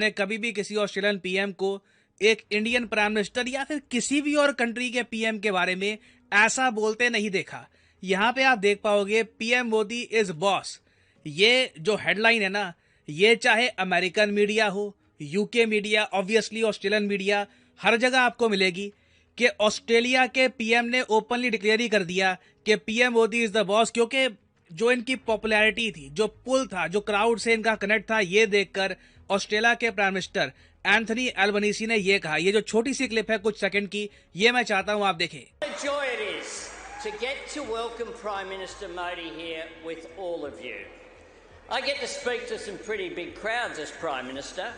ने कभी भी किसी ऑस्ट्रेलियन पीएम को एक इंडियन प्राइम मिनिस्टर या फिर किसी भी और कंट्री के पीएम के बारे में ऐसा बोलते नहीं देखा। यहाँ पे आप देख पाओगे पीएम मोदी इज बॉस। ये जो हेडलाइन है ना, ये चाहे अमेरिकन मीडिया हो, UK media, obviously Australian media, हर जगह आपको मिलेगी कि ऑस्ट्रेलिया के पीएम ने ओपनली डिक्लेयर ही कर दिया कि PM Modi is the boss. क्योंकि जो इनकी पॉपुलैरिटी थी, जो पुल था, जो क्राउड से इनका कनेक्ट था, ये देखकर ऑस्ट्रेलिया के प्राइम मिनिस्टर एंथनी एल्बनीसी ने ये कहा। ये जो छोटी सी क्लिप है कुछ सेकंड की, ये मैं चाहता हूं आप देखें। Joy it is to get to welcome Prime Minister Modi here with all of you. I get to speak to some pretty big crowds as Prime Minister,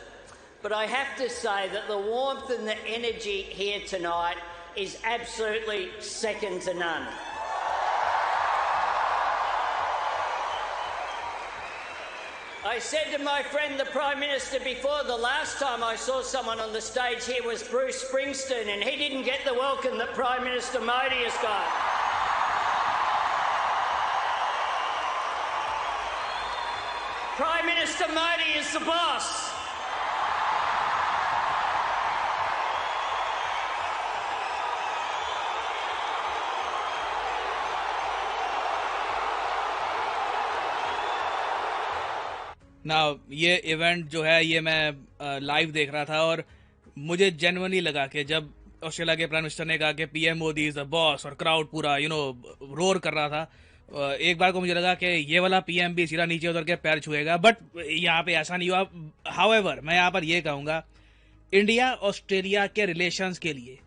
but I have to say that the warmth and the energy here tonight is absolutely second to none. I said to my friend the Prime Minister before, the last time I saw someone on the stage here was Bruce Springsteen, and he didn't get the welcome that Prime Minister Modi has got. Prime Minister Modi is the boss. ना ये event जो है ये मैं live देख रहा था और मुझे जेन्युइनली लगा कि जब ऑस्ट्रेलिया के प्राइम मिनिस्टर ने कहा कि PM Modi is the boss और क्राउड पूरा रोर कर रहा था, एक बार को मुझे लगा कि ये वाला पीएम भी सीधा नीचे उतर के पैर छुएगा, बट यहाँ पे ऐसा नहीं हुआ। हाउएवर मैं यहाँ पर ये कहूँगा, इंडिया ऑस्ट्रेलिया के रिलेशंस के लिए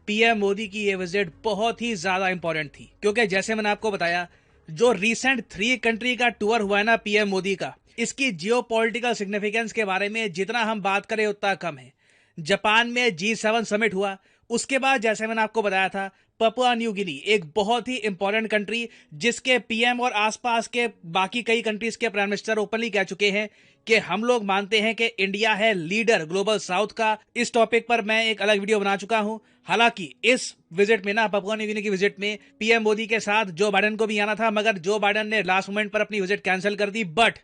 पीएम मोदी की ये विजिट बहुत ही ज्यादा इंपॉर्टेंट थी। क्योंकि जैसे मैंने आपको बताया, जो रिसेंट 3 कंट्री का टूर हुआ है ना पीएम मोदी का, इसकी जियोपॉलिटिकल सिग्निफिकेंस के बारे में जितना हम बात करें उतना कम है। जापान में G7 समिट हुआ, उसके बाद जैसे मैंने आपको बताया था पपुआ न्यू गिनी, एक बहुत ही इंपॉर्टेंट कंट्री जिसके पीएम और आसपास के बाकी कई कंट्रीज के प्राइम मिनिस्टर ओपनली कह चुके हैं कि हम लोग मानते हैं कि इंडिया है लीडर ग्लोबल साउथ का। इस टॉपिक पर मैं एक अलग वीडियो बना चुका हूं। हालांकि इस विजिट में ना, पपुआ न्यू गिनी की विजिट में पीएम मोदी के साथ जो बाइडेन को भी आना था, मगर जो बाइडेन ने लास्ट मोमेंट पर अपनी विजिट कैंसिल कर दी। बट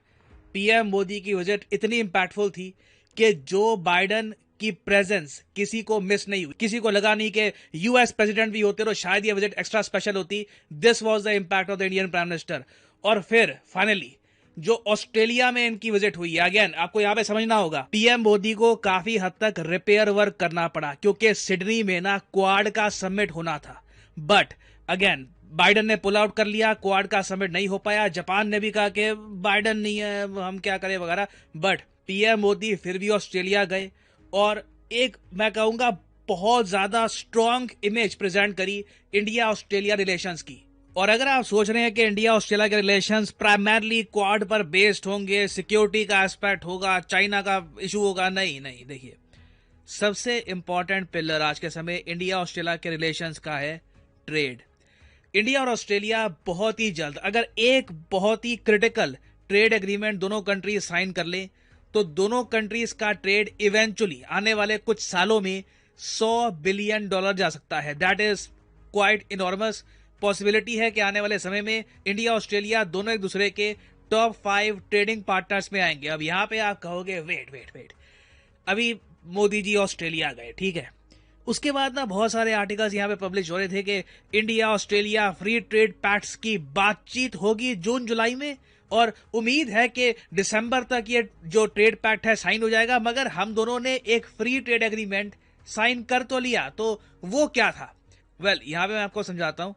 पीएम मोदी की विजिट इतनी इंपैक्टफुल थी कि जो बाइडेन की प्रेजेंस किसी को मिस नहीं हुई। किसी को लगा नहीं कि यूएस प्रेसिडेंट भी होते तो शायद ये विजिट एक्स्ट्रा स्पेशल होती। This was the impact of the Indian prime minister. और फिर फाइनली जो ऑस्ट्रेलिया में इनकी विजिट हुई, अगेन आपको यहां पे समझना होगा, पीएम मोदी को काफी हद तक रिपेयर वर्क करना पड़ा क्योंकि सिडनी में ना क्वाड का समिट होना था। बट अगेन बाइडेन ने पुल आउट कर लिया, क्वाड का समिट नहीं हो पाया। जापान ने भी कहा कि बाइडेन नहीं है, हम क्या करें वगैरह। बट पीएम मोदी फिर भी ऑस्ट्रेलिया गए और एक मैं कहूंगा बहुत ज्यादा स्ट्रॉन्ग इमेज प्रेजेंट करी इंडिया ऑस्ट्रेलिया रिलेशंस की। और अगर आप सोच रहे हैं कि इंडिया ऑस्ट्रेलिया के रिलेशंस प्राइमरली क्वाड पर बेस्ड होंगे, सिक्योरिटी का एस्पेक्ट होगा, चाइना का इशू होगा, नहीं नहीं, देखिए सबसे इंपॉर्टेंट पिलर आज के समय इंडिया ऑस्ट्रेलिया के रिलेशंस का है ट्रेड। इंडिया और ऑस्ट्रेलिया बहुत ही जल्द अगर एक बहुत ही क्रिटिकल ट्रेड एग्रीमेंट दोनों कंट्रीज साइन कर ले तो दोनों कंट्रीज का ट्रेड इवेंचुअली आने वाले कुछ सालों में $100 बिलियन जा सकता है। That is quite enormous. Possibility है कि आने वाले समय में इंडिया ऑस्ट्रेलिया दोनों एक दूसरे के टॉप 5 ट्रेडिंग पार्टनर्स में आएंगे। अब यहां पे आप कहोगे वेट, अभी मोदी जी ऑस्ट्रेलिया गए, ठीक है, उसके बाद ना बहुत सारे आर्टिकल्स यहाँ पे पब्लिश हो रहे थे कि India Australia free trade pacts की बातचीत होगी जून जुलाई में और उम्मीद है कि दिसंबर तक ये जो ट्रेड पैक्ट है साइन हो जाएगा। मगर हम दोनों ने एक फ्री ट्रेड एग्रीमेंट साइन कर तो लिया, तो वो क्या था? वेल, यहाँ पे मैं आपको समझाता हूँ।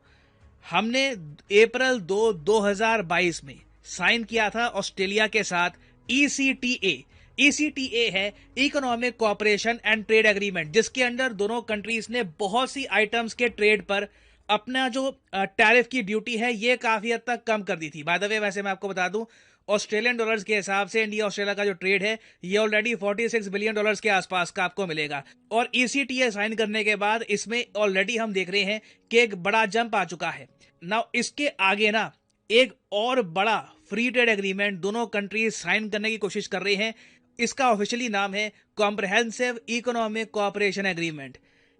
हमने अप्रैल 2, 2022 में साइन किया था ऑस्ट्रेलिया के साथ ECTA। ECTA है economic cooperation and trade agreement, जिसके अंडर दोनों कंट्रीज ने बहुत सी आइटम्स के ट्रेड पर अपना जो टैरिफ की ड्यूटी है ये काफी हद तक कम कर दी थी। बाय द वे, वैसे मैं आपको बता दूं, ऑस्ट्रेलियन डॉलर्स के हिसाब से इंडिया ऑस्ट्रेलिया का जो ट्रेड है ये ऑलरेडी $46 बिलियन के आसपास का आपको मिलेगा। और ECTA साइन करने के बाद इसमें ऑलरेडी हम देख रहे हैं कि एक बड़ा जंप आ चुका है। नाउ इसके आगे ना एक और बड़ा फ्री ट्रेड एग्रीमेंट दोनों कंट्रीज साइन करने की कोशिश कर रहे हैं। इसका ऑफिशियली नाम है कॉम्प्रिहेंसिव इकोनॉमिक कोऑपरेशन एग्रीमेंट।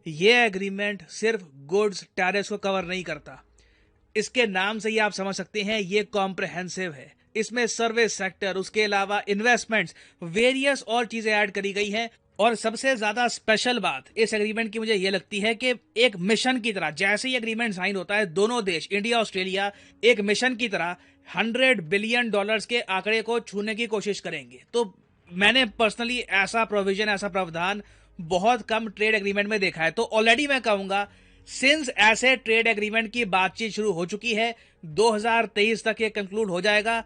ये एग्रीमेंट सिर्फ गुड्स टैरिफ्स को कवर नहीं करता, इसके नाम से ही आप समझ सकते हैं ये कॉम्प्रिहेंसिव है। इसमें सर्विस सेक्टर, उसके अलावा इन्वेस्टमेंट्स, वेरियस और चीजें ऐड करी गई हैं। और सबसे ज्यादा स्पेशल बात इस एग्रीमेंट की मुझे ये लगती है कि एक मिशन की तरह, जैसे ही एग्रीमेंट साइन होता है, दोनों देश इंडिया ऑस्ट्रेलिया एक मिशन की तरह $100 बिलियन के आंकड़े को छूने की कोशिश करेंगे। तो मैंने पर्सनली ऐसा प्रोविजन, ऐसा प्रावधान बहुत कम ट्रेड एग्रीमेंट में देखा है। तो ऑलरेडी मैं कहूंगा, सिंस ऐसे ट्रेड एग्रीमेंट की बातचीत शुरू हो चुकी है, 2023 तक ये कंक्लूड हो जाएगा।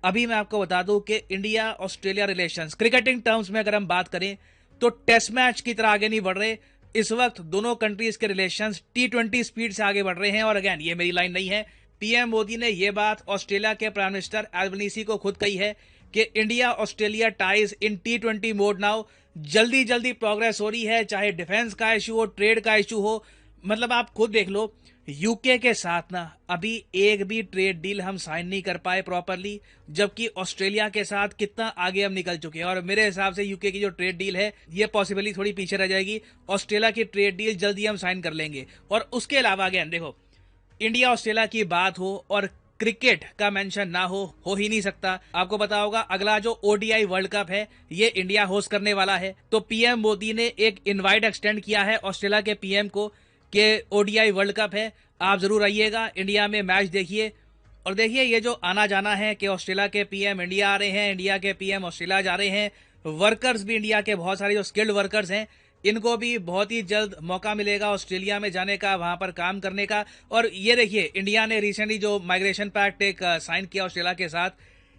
अभी मैं आपको बता दूं कि India Australia relations cricketing terms में अगर हम बात करें तो टेस्ट मैच की तरह आगे नहीं बढ़ रहे। इस वक्त दोनों कंट्रीज के रिलेशंस T20 स्पीड से आगे बढ़ रहे हैं। और अगेन, ये मेरी लाइन नहीं है, पीएम मोदी ने यह बात ऑस्ट्रेलिया के प्राइम मिनिस्टर एल्बनीसी को खुद कही है कि इंडिया ऑस्ट्रेलिया टाइज इन T20 मोड नाउ। जल्दी जल्दी प्रोग्रेस हो रही है, चाहे डिफेंस का इशू हो, ट्रेड का इशू हो। मतलब आप खुद देख लो, यूके के साथ ना अभी एक भी ट्रेड डील हम साइन नहीं कर पाए प्रॉपरली, जबकि ऑस्ट्रेलिया के साथ कितना आगे हम निकल चुके हैं। और मेरे हिसाब से यूके की जो ट्रेड डील है ये पॉसिबली थोड़ी पीछे रह जाएगी। ऑस्ट्रेलिया की ट्रेड डील जल्दी हम साइन कर लेंगे। और उसके अलावा अगेन देखो, इंडिया ऑस्ट्रेलिया की बात हो और क्रिकेट का मेंशन ना हो ही नहीं सकता। आपको पता होगा, अगला जो ओडीआई वर्ल्ड कप है ये इंडिया होस्ट करने वाला है। तो पीएम मोदी ने एक इनवाइट एक्सटेंड किया है ऑस्ट्रेलिया के पीएम को कि ओडीआई वर्ल्ड कप है, आप जरूर आइएगा, इंडिया में मैच देखिए। और देखिए, ये जो आना जाना है कि ऑस्ट्रेलिया के पीएम इंडिया आ रहे हैं, इंडिया के पीएम ऑस्ट्रेलिया जा रहे हैं, वर्कर्स भी इंडिया के बहुत सारे जो स्किल्ड वर्कर्स हैं, इनको भी बहुत ही जल्द मौका मिलेगा ऑस्ट्रेलिया में जाने का, वहां पर काम करने का। और ये देखिए, इंडिया ने रिसेंटली जो माइग्रेशन पैक्ट एक साइन किया ऑस्ट्रेलिया के साथ,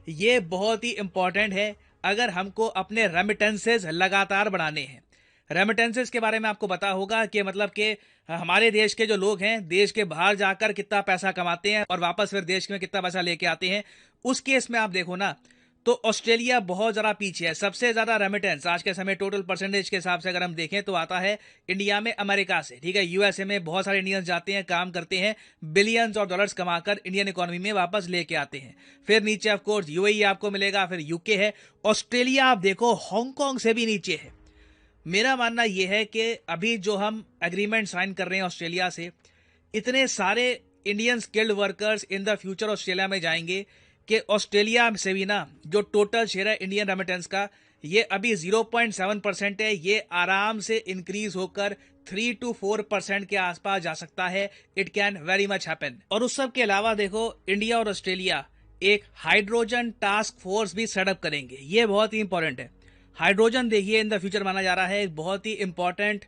ये बहुत ही इंपॉर्टेंट है अगर हमको अपने रेमिटेंसेस लगातार बढ़ाने हैं। रेमिटेंसेस के बारे में आपको पता होगा कि मतलब कि हमारे देश के जो लोग हैं, देश के बाहर जाकर कितना पैसा कमाते हैं और वापस फिर देश में कितना पैसा लेके आते हैं। उस केस में आप देखो ना, तो ऑस्ट्रेलिया बहुत ज़्यादा पीछे है। सबसे ज़्यादा रेमिटेंस आज के समय टोटल परसेंटेज के हिसाब से अगर हम देखें तो आता है इंडिया में अमेरिका से, ठीक है। यूएसए में बहुत सारे इंडियंस जाते हैं, काम करते हैं, बिलियंस और डॉलर्स कमाकर इंडियन इकोनॉमी में वापस लेके आते हैं। फिर नीचे ऑफ कोर्स यूएई आपको मिलेगा, फिर यूके है। ऑस्ट्रेलिया आप देखो हांगकांग से भी नीचे है। मेरा मानना यह है कि अभी जो हम एग्रीमेंट साइन कर रहे हैं ऑस्ट्रेलिया से, इतने सारे Indian skilled workers in the future Australia में जाएंगे कि ऑस्ट्रेलिया से भी ना जो टोटल शेयर है इंडियन रेमिटेंस का, ये अभी 0.7% है, ये आराम से इंक्रीज होकर 3 to 4% के आसपास जा सकता है। It can very much happen. और उस सब के अलावा देखो, इंडिया और ऑस्ट्रेलिया एक हाइड्रोजन टास्क फोर्स भी सेटअप करेंगे। ये बहुत ही इंपॉर्टेंट है। हाइड्रोजन देखिए इन द फ्यूचर माना जा रहा है एक बहुत ही इंपॉर्टेंट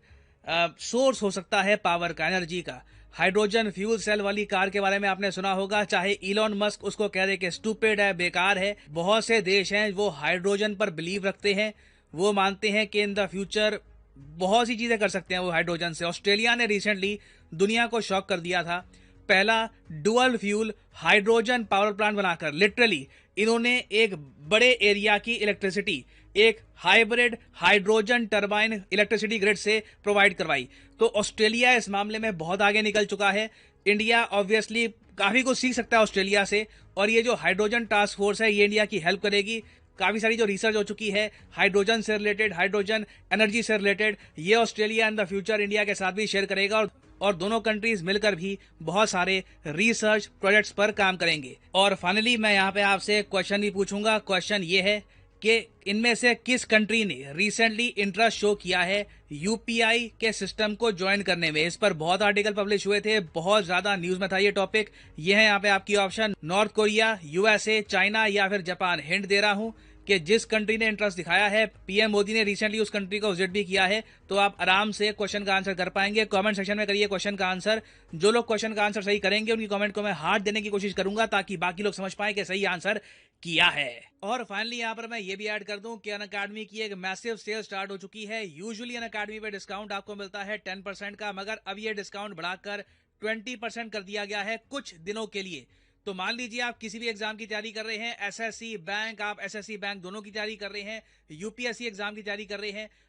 सोर्स हो सकता है पावर का, एनर्जी का। हाइड्रोजन फ्यूल सेल वाली कार के बारे में आपने सुना होगा, चाहे इलॉन मस्क उसको कह दे कि स्टूपिड है, बेकार है। बहुत से देश हैं वो हाइड्रोजन पर बिलीव रखते हैं, वो मानते हैं कि इन द फ्यूचर बहुत सी चीजें कर सकते हैं वो हाइड्रोजन से। ऑस्ट्रेलिया ने रिसेंटली दुनिया को शॉक कर दिया था, पहला dual fuel hydrogen power plant बनाकर लिटरली इन्होंने एक बड़े एरिया की इलेक्ट्रिसिटी एक hybrid hydrogen turbine electricity grid से प्रोवाइड करवाई। तो ऑस्ट्रेलिया इस मामले में बहुत आगे निकल चुका है। इंडिया ऑब्वियसली काफी कुछ सीख सकता है ऑस्ट्रेलिया से, और ये जो हाइड्रोजन टास्क फोर्स है ये इंडिया की हेल्प करेगी। काफी सारी जो रिसर्च हो चुकी है हाइड्रोजन से रिलेटेड, हाइड्रोजन एनर्जी से रिलेटेड, ये Australia in the future India के साथ भी शेयर करेगा, और दोनों कंट्रीज मिलकर भी बहुत सारे रिसर्च प्रोजेक्ट्स पर काम करेंगे। और फाइनली मैं यहाँ पे आपसे क्वेश्चन भी पूछूंगा। क्वेश्चन ये है कि इनमें से किस कंट्री ने रिसेंटली इंटरेस्ट शो किया है यूपीआई के सिस्टम को ज्वाइन करने में। इस पर बहुत आर्टिकल पब्लिश हुए थे, बहुत ज्यादा न्यूज में था ये टॉपिक। ये है यहाँ पे आपकी option, north Korea, USA, China या फिर जापान। हिंट दे रहा हूं कि जिस कंट्री ने इंटरेस्ट दिखाया है, पीएम मोदी ने रिसेंटली उस कंट्री को विजिट भी किया है, तो आप आराम से क्वेश्चन का आंसर कर पाएंगे। कमेंट सेक्शन में करिए क्वेश्चन का आंसर। जो लोग क्वेश्चन का आंसर सही करेंगे उनकी कमेंट को मैं हार्ट देने की कोशिश करूंगा, ताकि बाकी लोग समझ पाए कि सही आंसर किया है। और फाइनली यहाँ पर मैं ये भी ऐड कर दूं कि अनअकैडमी की एक मैसिव सेल स्टार्ट हो चुकी है। यूजुअली अनअकैडमी पे डिस्काउंट आपको मिलता है 10% का, मगर अब ये डिस्काउंट बढ़ाकर 20% कर दिया गया है कुछ दिनों के लिए। तो मान लीजिए आप किसी भी एग्जाम की तैयारी कर रहे हैं, एसएससी बैंक, आप एसएससी बैंक दोनों की तैयारी कर रहे हैं, यूपीएससी एग्जाम की तैयारी कर रहे हैं,